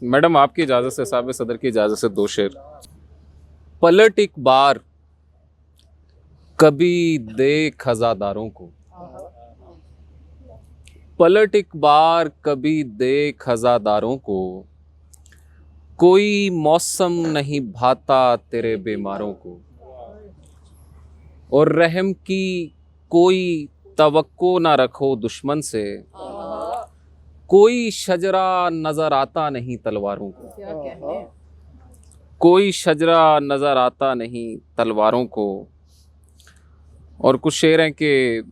Madam आपकी इजाज़त से, साहब सदर की इजाज़त से दो शेर। पलट एक बार कभी देख खजादारों को, पलट एक बार कभी देख खजादारों को, कोई मौसम नहीं भाता तेरे बीमारों को, और रहम की कोई तवक्को ना रखो दुश्मन से, कोई शजरा नजर आता नहीं तलवारों को, कोई शजरा नजर आता नहीं तलवारों को। और कुछ शेर हैं कि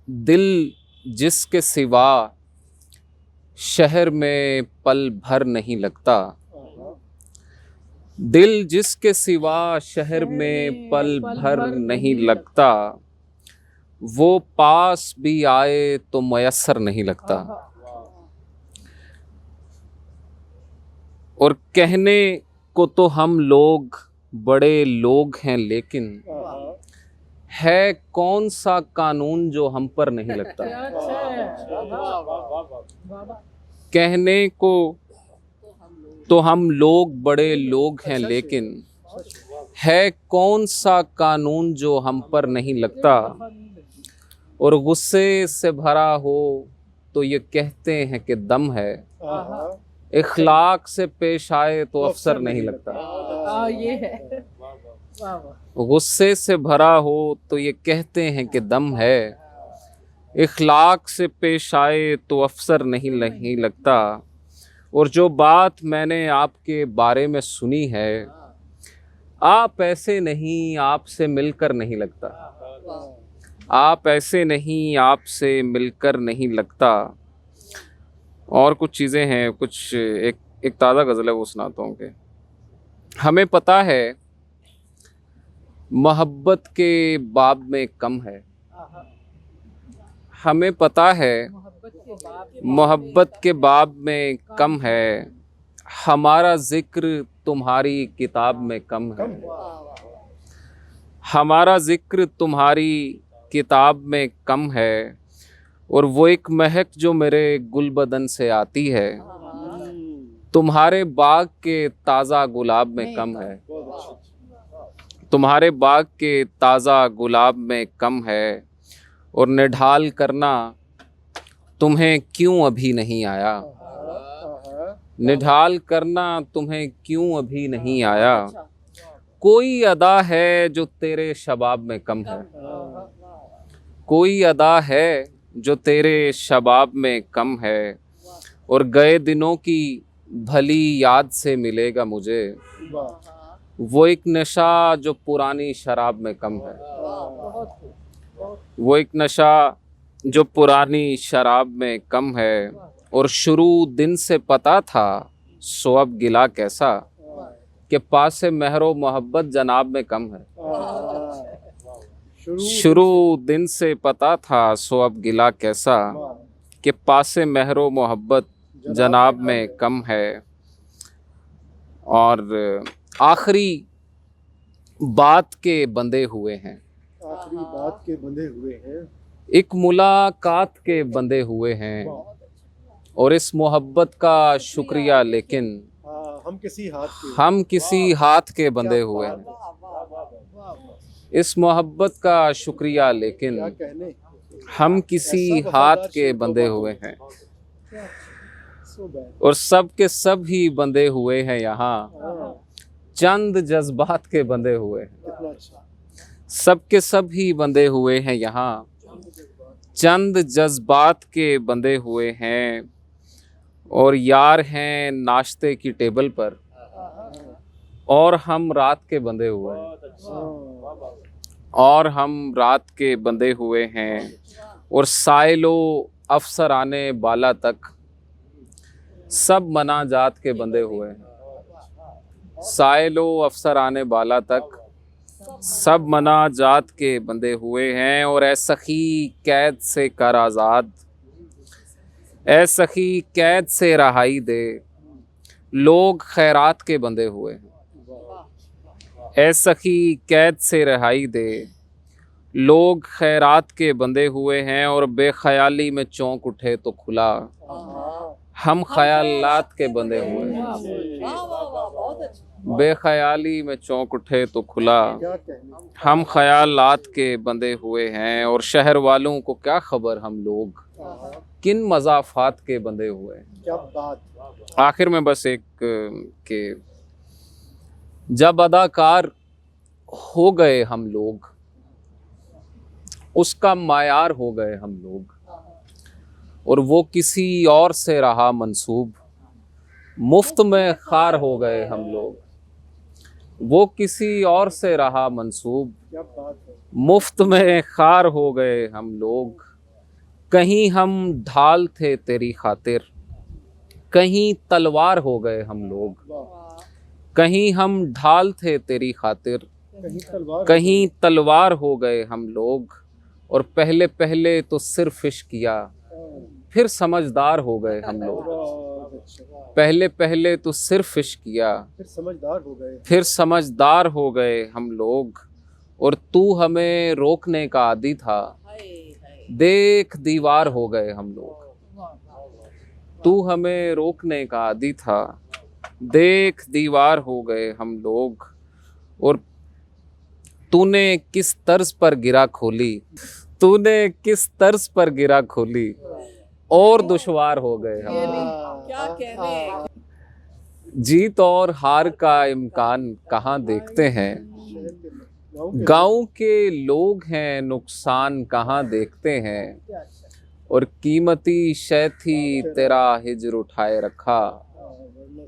दिल जिसके सिवा शहर में पल भर नहीं लगता, दिल जिसके सिवा शहर में पल भर नहीं लगता, वो पास भी आए तो मयस्सर नहीं लगता। और कहने को तो हम लोग बड़े लोग हैं, लेकिन है कौन सा कानून जो हम पर नहीं लगता। कहने को तो हम लोग बड़े लोग हैं, लेकिन है कौन सा कानून जो हम पर नहीं लगता। और गुस्से से भरा हो तो ये कहते हैं कि दम है, इखलाक से पेश आए तो अफसर नहीं लगता। ये है। गुस्से से भरा हो तो ये कहते हैं कि दम है, इखलाक से पेश आए तो अफसर नहीं लगता। और जो बात मैंने आपके बारे में सुनी है, आप ऐसे नहीं, आपसे मिलकर नहीं लगता। आप ऐसे नहीं, आपसे मिलकर नहीं लगता। और कुछ चीज़ें हैं, कुछ एक ताज़ा गज़ल है, वो सुनाता हूँ कि हमें पता है मोहब्बत के बाब में कम है, हमें पता है मोहब्बत के बाब में कम है, हमारा जिक्र तुम्हारी किताब में कम है, हमारा जिक्र तुम्हारी किताब में कम है। और वो एक महक जो मेरे गुल बदन से आती है, तुम्हारे बाग के ताज़ा गुलाब में कम है, तुम्हारे बाग के ताज़ा गुलाब में कम है। और निढाल करना तुम्हें क्यों अभी नहीं आया, निढाल करना तुम्हें क्यों अभी नहीं आया। कोई अदा है जो तेरे शबाब में कम है, कोई अदा है जो तेरे शबाब में कम है। और गए दिनों की भली याद से मिलेगा मुझे, वो एक नशा जो पुरानी शराब में कम है, वो एक नशा जो पुरानी शराब में कम है। और शुरू दिन से पता था सो अब गिला कैसा, कि पास महरो मोहब्बत जनाब में कम है। शुरू दिन से पता था सो अब गिला कैसा, कि पास महरो मोहब्बत जनाब में कम है। और आखिरी बात के बंधे हुए हैं, आखिरी बात के बंधे हुए हैं, एक मुलाकात के बंधे हुए हैं। और इस मोहब्बत का शुक्रिया, लेकिन हम किसी हाथ के बंधे हुए हैं। इस मोहब्बत का शुक्रिया, लेकिन हम किसी हाथ के बंधे हुए हैं। और सब के सब ही बंधे हुए हैं यहाँ, चंद जज्बात के बंधे हुए हैं। सब के सब ही बंधे हुए हैं यहाँ, चंद जज्बात के बंधे हुए हैं। और यार हैं नाश्ते की टेबल पर, और हम रात के बंधे हुए हैं, और हम रात के बंधे हुए हैं। और साइलो अफसर आने बाला तक सब मनाजात के बंधे हुए हैं, साइलो अफसर आने बाला तक सब मनाजात के बंधे हुए हैं। और ए सखी कैद से कर आज़ाद, ए सखी कैद से रहाई दे, लोग खैरात के बंधे हुए हैं। ए सखी कैद से रहाई दे, लोग खैरात के बंधे हुए हैं। और बेख्याली में चौंक उठे तो खुला, हम ख्यालात के बंधे हुए हैं। वाह वाह वाह, बहुत अच्छा। बेख्याली में चौंक उठे तो खुला। क्या कहने। हम ख्यालात के बंधे हुए हैं और शहर वालों को क्या खबर हम लोग किन मज़ाफ़ात के बंधे हुए हैं। क्या बात। आखिर में बस एक कि जब अदाकार हो गए हम लोग, उसका मायार हो गए हम लोग, और वो किसी और से रहा मंसूब, मुफ्त में खार हो गए हम लोग। वो किसी और से रहा मंसूब, क्या बात है। मुफ्त में खार हो गए हम लोग। कहीं हम ढाल थे तेरी खातिर, कहीं तलवार हो गए हम लोग। वाह। कहीं हम ढाल थे तेरी खातिर, कहीं तलवार। कहीं तलवार हो गए हम लोग। और पहले पहले तो सिर्फ इश्क किया, फिर समझदार हो गए हम लोग। बहुत अच्छा। पहले पहले तो सिर्फ इश्क किया, फिर समझदार हो गए। फिर समझदार हो गए हम लोग। और तू हमें रोकने का आदी था, हाय हाय। देख दीवार हो गए हम लोग। तू हमें रोकने का आदी था, देख दीवार हो गए हम लोग। और तूने किस तर्ज पर गिरा खोली, तूने किस तर्ज पर गिरा खोली, और दुश्वार हो गए हम लोग। क्या कहने। जीत और हार का इम्कान कहाँ देखते हैं, गांव के लोग हैं नुकसान कहाँ देखते हैं। और कीमती शय थी तेरा हिज्र उठाए रखा,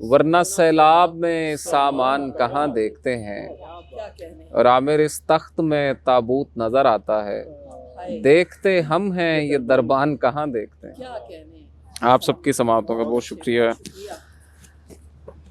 वरना सैलाब में सामान कहाँ देखते हैं। क्या कहने। और आमिर इस तख्त में ताबूत नजर आता है, देखते हम हैं ये दरबान कहाँ देखते हैं। क्या कहने। आप सबकी समाअतों का बहुत शुक्रिया।